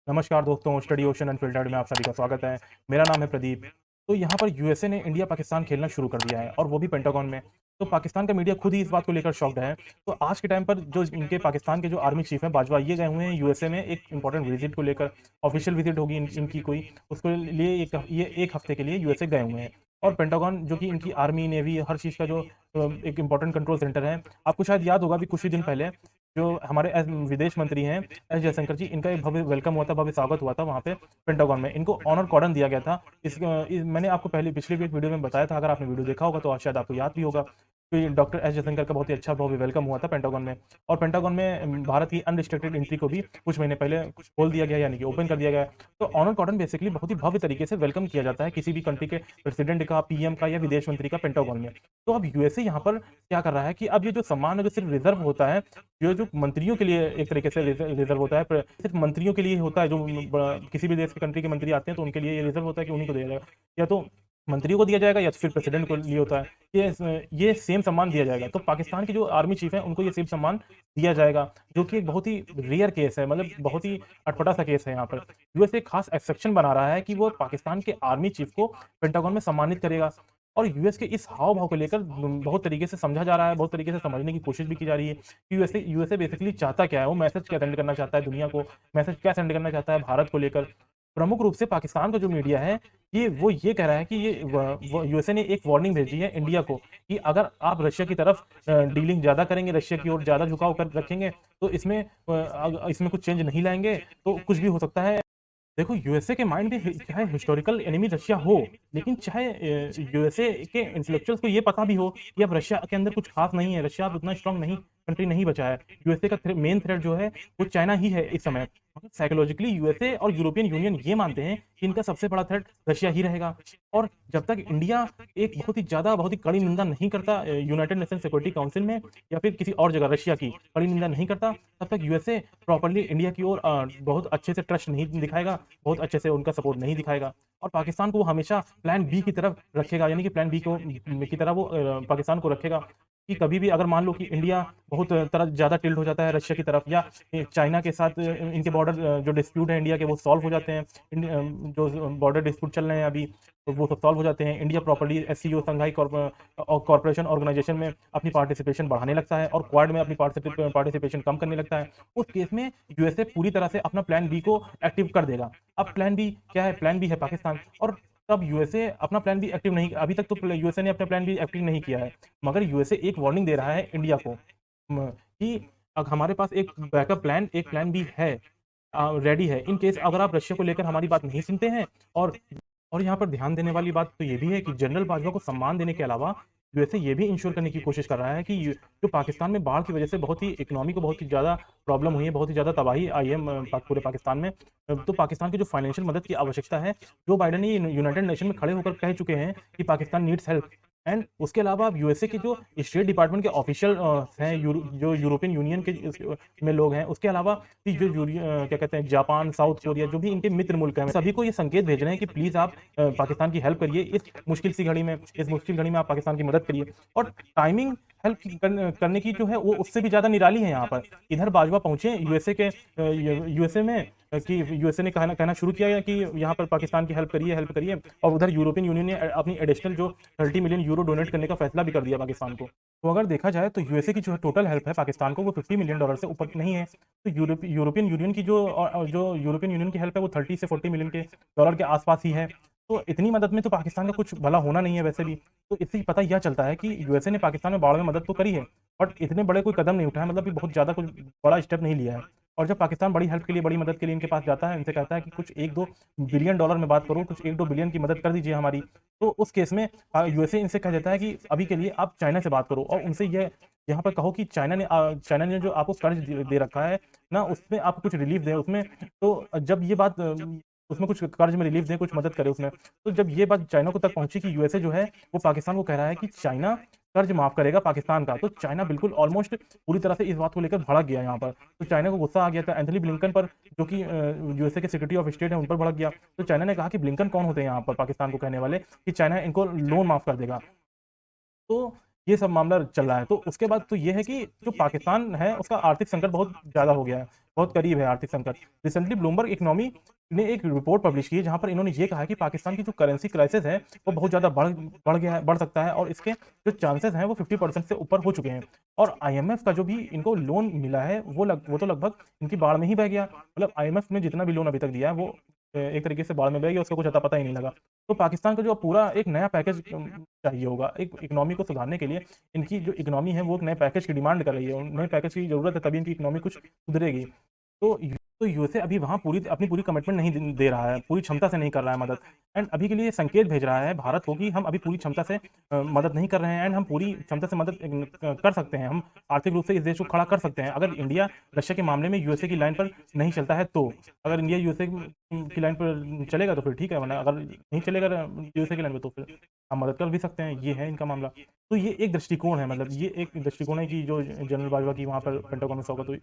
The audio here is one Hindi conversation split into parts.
नमस्कार दोस्तों, स्टडी ओशन अनफिल्टर्ड में आप सभी का स्वागत है। मेरा नाम है प्रदीप। तो यहाँ पर यूएसए ने इंडिया पाकिस्तान खेलना शुरू कर दिया है और वो भी पेंटागन में। तो पाकिस्तान का मीडिया खुद ही इस बात को लेकर शॉक्ड है। तो आज के टाइम पर जो इनके पाकिस्तान के जो आर्मी चीफ हैं बाजवा, ये गए हुए हैं यूएसए में एक इंपॉर्टेंट विजिट को लेकर। ऑफिशियल विजिट होगी इनकी कोई, उसके लिए ये एक हफ्ते के लिए यूएसए गए हुए हैं। और पेंटागन जो कि इनकी आर्मी नेवी हर चीज़ का जो एक इंपॉर्टेंट कंट्रोल सेंटर है। आपको शायद याद होगा, अभी कुछ ही दिन पहले जो हमारे विदेश मंत्री हैं एस जयशंकर जी, इनका एक भव्य वेलकम हुआ था, भव्य स्वागत हुआ था वहाँ पे पेंटागन में। इनको ऑनर कॉर्डन दिया गया था। मैंने आपको पहले पिछले भी एक वीडियो में बताया था, अगर आपने वीडियो देखा होगा तो शायद आपको याद भी होगा कि डॉक्टर एस जयशंकर का बहुत ही अच्छा भव्य वेलकम हुआ था पेंटागन में। और पेंटागन में भारत की अनरिस्ट्रिक्टेड एंट्री को भी कुछ महीने पहले खोल दिया गया, यानी कि ओपन कर दिया गया। तो ऑनर कॉर्डन बेसिकली बहुत ही भव्य तरीके से वेलकम किया जाता है किसी भी कंट्री के प्रेसिडेंट का, पीएम का या विदेश मंत्री का पेंटागन में। तो अब यूएसए यहाँ पर क्या कर रहा है कि अब ये जो सम्मान है जो सिर्फ रिजर्व होता है, जो मंत्रियों के लिए एक तरीके से रिजर्व होता है, सिर्फ मंत्रियों के लिए होता है। जो किसी भी देश के कंट्री के मंत्री आते हैं तो उनके लिए ये रिजर्व होता है कि उन्हीं को दिया जाएगा, या तो मंत्रियों को दिया जाएगा या तो फिर प्रेसिडेंट को लिए होता है। ये सेम सम्मान दिया जाएगा। तो पाकिस्तान के जो आर्मी चीफ हैं उनको ये सेम सम्मान दिया जाएगा, जो कि एक बहुत ही रेयर केस है, मतलब बहुत ही अटपटा सा केस है। यहाँ पर यूएस एक खास एक्सेप्शन बना रहा है कि वो पाकिस्तान के आर्मी चीफ को पेंटागन में सम्मानित करेगा। और यूएस के इस हाव भाव को लेकर बहुत तरीके से समझा जा रहा है, बहुत तरीके से समझने की कोशिश भी की जा रही है कि यूएसए यूएसए बेसिकली चाहता क्या है, वो मैसेज क्या सेंड करना चाहता है दुनिया को, मैसेज क्या सेंड करना चाहता है भारत को लेकर। प्रमुख रूप से पाकिस्तान का जो मीडिया है, ये कह रहा है कि यूएसए ने एक वार्निंग भेजी है इंडिया को कि अगर आप रशिया की तरफ डीलिंग ज़्यादा करेंगे, रशिया की ओर ज़्यादा झुकाव कर रखेंगे, तो इसमें कुछ चेंज नहीं लाएंगे तो कुछ भी हो सकता है। देखो, यूएसए के माइंड में चाहे हिस्टोरिकल एनिमी रशिया हो, लेकिन चाहे यूएसए के इंटेलेक्चुअल्स को ये पता भी हो कि अब रशिया के अंदर कुछ खास नहीं है, रशिया अब उतना स्ट्रांग नहीं कंट्री नहीं बचा है। यूएसए का मेन थ्रेट जो है वो चाइना ही है इस समय। मतलब साइकोलॉजिकली यूएसए और यूरोपियन यूनियन ये मानते हैं कि इनका सबसे बड़ा थ्रेट रशिया ही रहेगा। और जब तक इंडिया एक बहुत ही कड़ी निंदा नहीं करता यूनाइटेड नेशन सिक्योरिटी काउंसिल में या फिर किसी और जगह रशिया की कड़ी निंदा नहीं करता, तब तक यूएसए प्रॉपर्ली इंडिया की ओर बहुत अच्छे से ट्रस्ट नहीं दिखाएगा, बहुत अच्छे से उनका सपोर्ट नहीं दिखाएगा। और पाकिस्तान को वो हमेशा प्लान बी की तरफ रखेगा, यानी कि प्लान बी को की तरह वो पाकिस्तान को रखेगा कि कभी भी अगर मान लो कि इंडिया बहुत तरह ज़्यादा टिल्ट हो जाता है रशिया की तरफ, या चाइना के साथ इनके बॉर्डर जो डिस्प्यूट है इंडिया के वो सॉल्व हो जाते हैं, जो बॉर्डर डिस्प्यूट चल रहे हैं अभी, तो वो सब सॉल्व हो जाते हैं। India properly SCO Shanghai corporation organisation में अपनी पार्टिसिपेशन बढ़ाने लगता है और क्वाड में अपनी पार्टिसिपेशन कम करने लगता है। उस केस में यूएसए पूरी तरह से अपना प्लान बी को एक्टिव कर देगा। अब प्लान बी क्या है? प्लान बी है पाकिस्तान। और तब यूएसए अपना प्लान बी एक्टिव नहीं, अभी तक तो यूएसए ने अपना प्लान बी एक्टिव नहीं किया है, मगर यूएसए एक वार्निंग दे रहा है इंडिया को कि हमारे पास एक बैकअप प्लान, एक प्लान बी है, रेडी है इन केस अगर आप रशिया को लेकर हमारी बात नहीं सुनते हैं। और यहाँ पर ध्यान देने वाली बात तो ये भी है कि जनरल बाजवा को सम्मान देने के अलावा यूएसए ये भी इंश्योर करने की कोशिश कर रहा है कि जो पाकिस्तान में बाढ़ की वजह से बहुत ही इकोनॉमी को बहुत ही ज़्यादा प्रॉब्लम हुई है, बहुत ही ज़्यादा तबाही आई है पूरे पाकिस्तान में। तो पाकिस्तान की जो फाइनेंशियल मदद की आवश्यकता है, जो बाइडन ये यूनाइटेड नेशन में खड़े होकर कह चुके हैं कि पाकिस्तान नीड्स हेल्प। एंड उसके अलावा अब यूएसए के जो स्टेट डिपार्टमेंट के ऑफिशियल हैं, जो यूरोपियन यूनियन के में लोग हैं, उसके अलावा भी क्या कहते हैं, जापान, साउथ कोरिया, जो भी इनके मित्र मुल्क हैं, सभी को ये संकेत भेज रहे हैं कि प्लीज़ आप पाकिस्तान की हेल्प करिए इस मुश्किल घड़ी में आप पाकिस्तान की मदद करिए। और टाइमिंग हेल्प करने की जो है वो उससे भी ज़्यादा निराली है यहाँ पर। इधर बाजवा पहुंचे यूएसए में कि यूएसए ने कहना शुरू किया है कि यहाँ पर पाकिस्तान की हेल्प करिए। और उधर यूरोपियन यूनियन ने अपनी एडिशनल जो 30 मिलियन यूरो डोनेट करने का फैसला भी कर दिया पाकिस्तान को। तो अगर देखा जाए तो यूएसए की जो टोटल हेल्प है पाकिस्तान को वो $50 मिलियन से ऊपर नहीं है। तो यूरोपियन यूनियन की जो यूरोपियन यूनियन की हेल्प है वो 30 से 40 मिलियन के डॉलर के आसपास ही है। तो इतनी मदद में तो पाकिस्तान का कुछ भला होना नहीं है वैसे भी। तो इससे पता यह चलता है कि यूएसए ने पाकिस्तान में बाढ़ में मदद तो करी है, बट इतने बड़े कोई कदम नहीं उठाया, मतलब कि बहुत ज़्यादा कुछ बड़ा स्टेप नहीं लिया है। और जब पाकिस्तान बड़ी हेल्प के लिए, बड़ी मदद के लिए इनके पास जाता है, इनसे कहता है कि कुछ 1-2 बिलियन डॉलर में बात करो, कुछ 1-2 बिलियन की मदद कर दीजिए हमारी, तो उस केस में यूएसए इनसे कह देता है कि अभी के लिए आप चाइना से बात करो और उनसे ये यहाँ पर कहो कि चाइना ने जो आपको कर्ज दे रखा है ना, उसमें आप कुछ रिलीफ दें उसमें। तो जब ये बात उसमें कुछ कर्ज में रिलीफ दें, कुछ मदद करे उसमें। तो जब ये बात चाइना को तक पहुंची कि यूएसए जो है वो पाकिस्तान को कह रहा है कि चाइना कर्ज माफ करेगा पाकिस्तान का, तो चाइना बिल्कुल ऑलमोस्ट पूरी तरह से इस बात को लेकर भड़क गया यहाँ पर। तो चाइना को गुस्सा आ गया था एंथनी ब्लिंकन पर, जो कि यूएसए के सेक्रेटरी ऑफ स्टेट है, उन पर भड़क गया। तो चाइना ने कहा कि ब्लिंकन कौन होते हैं यहाँ पर पाकिस्तान को कहने वाले कि चाइना इनको लोन माफ कर देगा। तो ये सब मामला चल रहा है। तो उसके बाद तो ये है कि जो पाकिस्तान है उसका आर्थिक संकट बहुत ज़्यादा हो गया है, बहुत करीब है आर्थिक संकट। रिसेंटली ब्लूमबर्ग इकोनॉमी ने एक रिपोर्ट पब्लिश की है जहाँ पर इन्होंने ये कहा है कि पाकिस्तान की जो करेंसी क्राइसिस है वो बहुत ज़्यादा बढ़ गया है, बढ़ सकता है, और इसके जो चांसेस हैं वो 50% से ऊपर हो चुके हैं। और आईएमएफ का जो भी इनको लोन मिला है वो तो लगभग इनकी बाढ़ में ही बह गया। मतलब आईएमएफ ने जितना भी लोन अभी तक दिया है वो एक तरीके से बाढ़ में बह गया, उसका कुछ अता पता ही नहीं लगा। तो पाकिस्तान का जो पूरा एक नया पैकेज चाहिए होगा एक इकोनॉमी को सुधारने के लिए। इनकी जो इकोनॉमी है वो एक नए पैकेज की डिमांड कर रही है, नए पैकेज की जरूरत है, तभी इनकी इकोनॉमी कुछ सुधरेगी। तो यूएसए अभी वहाँ अपनी पूरी कमिटमेंट नहीं दे रहा है, पूरी क्षमता से नहीं कर रहा है मदद। एंड अभी के लिए संकेत भेज रहा है भारत को कि हम अभी पूरी क्षमता से मदद नहीं कर रहे हैं, एंड हम पूरी क्षमता से मदद कर सकते हैं, हम आर्थिक रूप से इस देश को खड़ा कर सकते हैं अगर इंडिया रशिया के मामले में यूएसए की लाइन पर नहीं चलता है। तो अगर इंडिया यूएसए की लाइन पर चलेगा तो फिर ठीक है, वरना अगर नहीं चलेगा यूएसए की लाइन पर तो फिर हम मदद कर भी सकते हैं। ये है इनका मामला। तो ये एक दृष्टिकोण है, मतलब ये एक दृष्टिकोण है कि जो जनरल बाजवा की वहाँ पर पेंटागन में सौगत हुई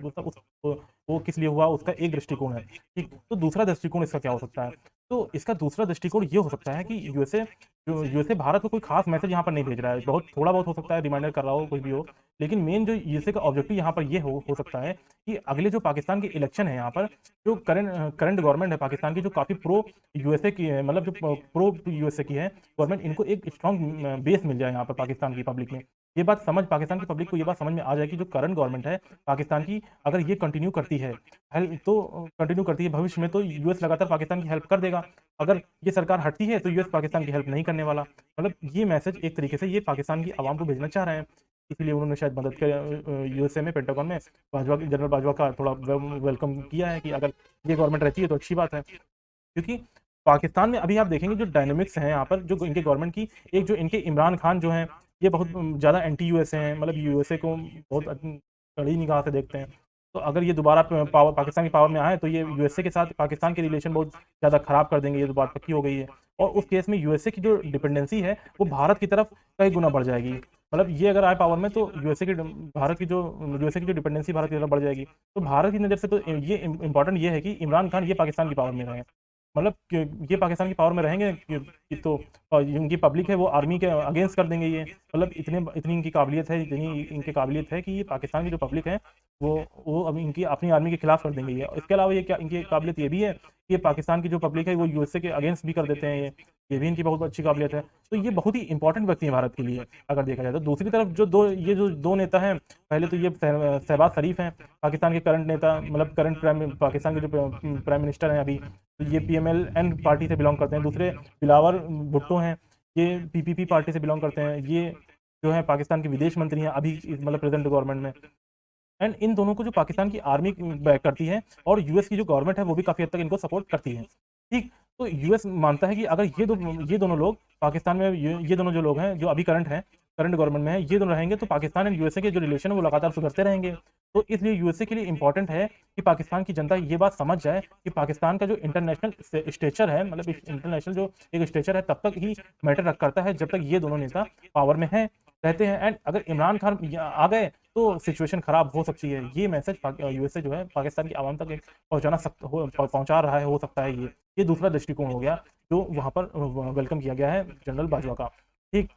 वो किस लिए हुआ, उसका एक दृष्टिकोण है। ठीक, तो दूसरा दृष्टिकोण इसका क्या हो सकता है? तो इसका दूसरा दृष्टिकोण ये हो सकता है कि यूएसए भारत को कोई खास मैसेज यहाँ पर नहीं भेज रहा है, बहुत थोड़ा बहुत हो सकता है, रिमाइंडर कर रहा हो, कुछ भी हो। लेकिन मेन जो यूएसए का ऑब्जेक्टिव यहाँ पर ये हो सकता है कि अगले जो पाकिस्तान के इलेक्शन है यहाँ पर, जो करंट गवर्नमेंट है पाकिस्तान की, जो काफ़ी प्रो यूएसए की है, मतलब जो प्रो यूएसए की है गवर्नमेंट, इनको एक स्ट्रॉन्ग बेस मिल जाए यहाँ पर पाकिस्तान की पब्लिक में। ये बात पाकिस्तान की पब्लिक को ये बात समझ में आ जाए कि जो करंट गवर्नमेंट है पाकिस्तान की, अगर ये कंटिन्यू करती है हेल्प, तो कंटिन्यू करती है भविष्य में, तो यूएस लगातार पाकिस्तान की हेल्प कर देगा। अगर ये सरकार हटती है तो यूएस पाकिस्तान की हेल्प नहीं करने वाला। मतलब ये मैसेज एक तरीके से ये पाकिस्तान की आवाम को भेजना चाह रहे हैं, इसलिए उन्होंने शायद मदद कर यूएसए में पेंटागन में जनरल बाजवा का थोड़ा वेलकम किया है कि अगर ये गवर्नमेंट रहती है तो अच्छी बात है। क्योंकि पाकिस्तान में अभी आप देखेंगे जो डायनामिक्स हैं यहाँ पर, जो इनके गवर्नमेंट की, एक जो इनके इमरान खान जो हैं ये बहुत ज़्यादा एंटी यूएसए हैं, मतलब यूएसए को बहुत कड़ी निगाह से देखते हैं। तो अगर ये दोबारा पावर पाकिस्तान की पावर में आए तो ये यूएसए के साथ पाकिस्तान के रिलेशन बहुत ज़्यादा ख़राब कर देंगे, ये तो बात पक्की हो गई है। और उस केस में यूएसए की जो डिपेंडेंसी है वो भारत की तरफ कई गुना बढ़ जाएगी। मतलब ये अगर आए पावर में तो यूएसए की जो डिपेंडेंसी भारत की तरफ बढ़ जाएगी। तो भारत की नज़र से तो ये इंपॉर्टेंट ये है कि इमरान खान ये पाकिस्तान की पावर में रहे, मतलब ये पाकिस्तान की पावर में रहेंगे तो इनकी पब्लिक है वो आर्मी के अगेंस्ट कर देंगे ये। मतलब इतनी इनकी काबिलियत है, इतनी इनकी काबिलियत है कि ये पाकिस्तान की जो पब्लिक है वो अब इनकी अपनी आर्मी के खिलाफ कर देंगे ये। इसके अलावा ये क्या इनकी काबिलियत ये भी है कि पाकिस्तान की जो पब्लिक है वो यूएसए के अगेंस्ट भी कर देते हैं ये भी इनकी बहुत अच्छी काबिलियत है। तो ये बहुत ही इंपॉर्टेंट व्यक्ति है भारत के लिए अगर देखा जाए तो। दूसरी तरफ जो दो नेता हैं, पहले तो ये शहबाज शरीफ हैं पाकिस्तान के करंट नेता, मतलब करंट पाकिस्तान के जो प्राइम मिनिस्टर हैं अभी, तो ये पीएमएल-एन पार्टी से बिलोंग करते हैं। दूसरे बिलावर भुट्टो हैं, ये पीपीपी पार्टी से बिलोंग करते हैं। ये जो है पाकिस्तान के विदेश मंत्री हैं अभी मतलब प्रेजेंट गवर्नमेंट में। एंड इन दोनों को जो पाकिस्तान की आर्मी बैक करती है और यूएस की जो गवर्नमेंट है वो भी काफ़ी हद तक इनको सपोर्ट करती है। ठीक, तो यूएस मानता है कि अगर ये दोनों लोग पाकिस्तान में, ये दोनों जो लोग हैं जो अभी करंट गवर्नमेंट में है, ये दोनों रहेंगे तो पाकिस्तान एंड यूएसए के जो रिलेशन है वो लगातार सुधरते रहेंगे। तो इसलिए यूएसए के लिए इंपॉर्टेंट है कि पाकिस्तान की जनता ये बात समझ जाए कि पाकिस्तान का जो इंटरनेशनल स्टेचर है, मतलब इंटरनेशनल जो एक स्टेचर है, तब तक ही मैटर करता है जब तक ये दोनों नेता पावर में हैं, रहते हैं। एंड अगर इमरान खान आ गए तो सिचुएशन खराब हो सकती है। ये मैसेज यूएसए जो है पाकिस्तान की आवाम तक पहुंचा रहा है, हो सकता है ये दूसरा दृष्टिकोण हो गया जो वहां पर वेलकम किया गया है जनरल बाजवा का। ठीक,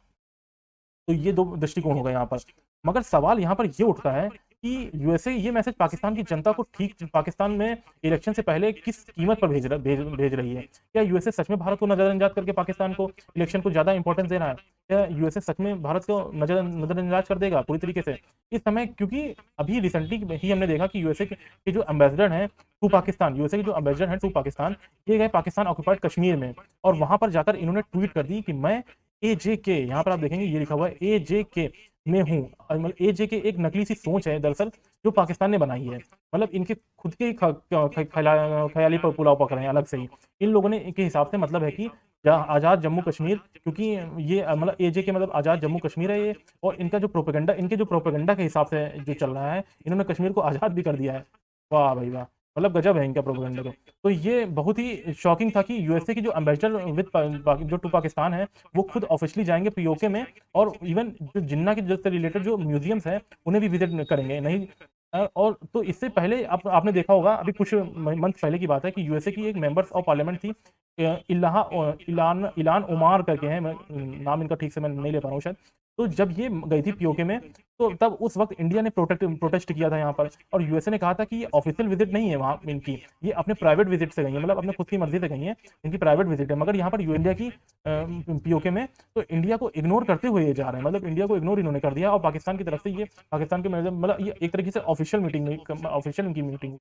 तो ये दो दृष्टिकोण हो गए यहाँ पर। मगर सवाल यहाँ पर ये उठता है कि यूएसए ये मैसेज पाकिस्तान की जनता को ठीक पाकिस्तान में इलेक्शन से पहले किस कीमत पर भेज रही है? क्या यूएसए सच में भारत को नजरअंदाज करके पाकिस्तान को इलेक्शन को ज्यादा इंपॉर्टेंस दे रहा है? क्या यूएसए सच में भारत को नजरअंदाज कर देगा पूरी तरीके से इस समय? क्योंकि अभी रिसेंटली ही हमने देखा कि यूएसए के जो एम्बेसडर हैं टू पाकिस्तान, यूएसए के जो एम्बेसडर हैं टू पाकिस्तान, ये गए पाकिस्तान ऑक्युपाइड कश्मीर में, और वहां पर जाकर इन्होंने ट्वीट कर दी कि मैं एजेके, यहाँ पर आप देखेंगे ये लिखा हुआ है एजेके में हूँ। मतलब एजेके एक नकली सी सोच है दरअसल जो पाकिस्तान ने बनाई है, मतलब इनके खुद के ही ख्याली पर पुलाव पक रहे हैं अलग से ही। इन लोगों ने के हिसाब से मतलब है कि आज़ाद जम्मू कश्मीर, क्योंकि ये मतलब एजेके मतलब आज़ाद जम्मू कश्मीर है ये, और इनके जो प्रोपेगेंडा के हिसाब से जो चल रहा है, इन्होंने कश्मीर को आज़ाद भी कर दिया है। वाह भाई वाह, मतलब गजब है इनका प्रोपेगेंडा तो ये बहुत ही शॉकिंग था कि यूएसए की जो एम्बेसडर जो टू पाकिस्तान है वो खुद ऑफिशियली जाएंगे पीओके में, और इवन जो जिन्ना के से रिलेटेड जो म्यूजियम्स हैं उन्हें भी विजिट करेंगे नहीं। और तो इससे पहले आपने देखा होगा, अभी कुछ मंथ पहले की बात है कि यूएसए की एक मेंबर्स ऑफ पार्लियामेंट थी, इलान ओमार करके हैं, नाम इनका ठीक से मैं नहीं ले पा रहा हूँ शायद। तो जब ये गई थी पीओके में, तो तब उस वक्त इंडिया ने प्रोटेस्ट किया था यहाँ पर, और यूएसए ने कहा था कि ये ऑफिशियल विजिट नहीं है वहाँ इनकी, ये अपने प्राइवेट विजिट से गई है, मतलब अपने खुद की मर्जी से गई है, इनकी प्राइवेट विजिट है। मगर यहाँ पर इंडिया की पीओके में तो इंडिया को इग्नोर करते हुए ये जा रहे हैं, मतलब इंडिया को इग्नोर इन्होंने कर दिया, और पाकिस्तान की तरफ से ये पाकिस्तान के मतलब ये एक तरीके से ऑफिशियल मीटिंग में, ऑफिशियल इनकी मीटिंग।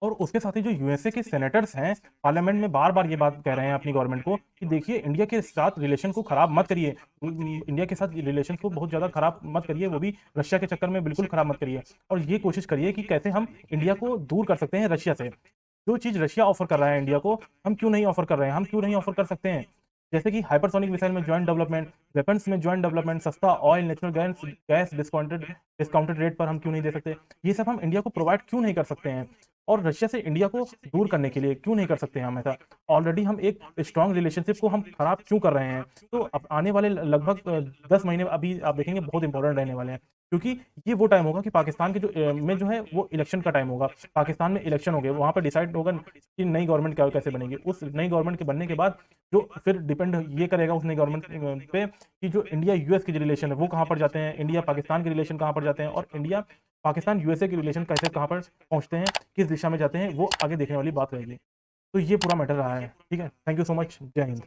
और उसके साथ ही जो यूएसए के सेनेटर्स हैं पार्लियामेंट में बार बार ये बात कह रहे हैं अपनी गवर्नमेंट को कि देखिए इंडिया के साथ रिलेशन को खराब मत करिए, इंडिया के साथ रिलेशन को बहुत ज़्यादा खराब मत करिए, वो भी रशिया के चक्कर में बिल्कुल खराब मत करिए, और ये कोशिश करिए कि कैसे हम इंडिया को दूर कर सकते हैं रशिया से। जो चीज़ रशिया ऑफर कर रहा है इंडिया को, हम क्यों नहीं ऑफर कर रहे हैं, हम क्यों नहीं ऑफर कर सकते हैं? जैसे कि हाइपरसोनिक मिसाइल में जॉइंट डेवलपमेंट, वेपन्स में जॉइंट डेवलपमेंट, सस्ता oil, natural gas gas discounted rate पर हम क्यों नहीं दे सकते? ये सब हम इंडिया को प्रोवाइड क्यों नहीं कर सकते हैं? और रशिया से इंडिया को दूर करने के लिए क्यों नहीं कर सकते हैं हम ऐसा? ऑलरेडी हम एक स्ट्रांग रिलेशनशिप को हम खराब क्यों कर रहे हैं? तो अब आने वाले लगभग 10 महीने अभी आप देखेंगे बहुत इंपॉर्टेंट रहने वाले हैं, क्योंकि ये वो टाइम होगा कि पाकिस्तान के में जो है वो इलेक्शन का टाइम होगा। पाकिस्तान में इलेक्शन हो गए, वहाँ पर डिसाइड होगा कि नई गवर्नमेंट क्या कैसे बनेगी। उस नई गवर्नमेंट के बनने के बाद जो फिर डिपेंड ये करेगा उस नई गवर्नमेंट पे कि जो इंडिया यूएस के जो रिलेशन है वो कहाँ पर जाते हैं, इंडिया पाकिस्तान के रिलेशन कहाँ पर जाते हैं, और इंडिया पाकिस्तान यूएसए के रिलेशन कैसे कहाँ पर पहुँचते हैं, किस दिशा में जाते हैं, वो आगे देखने वाली बात रहेगी। तो ये पूरा मैटर रहा है। ठीक है, थैंक यू सो मच, जय हिंद।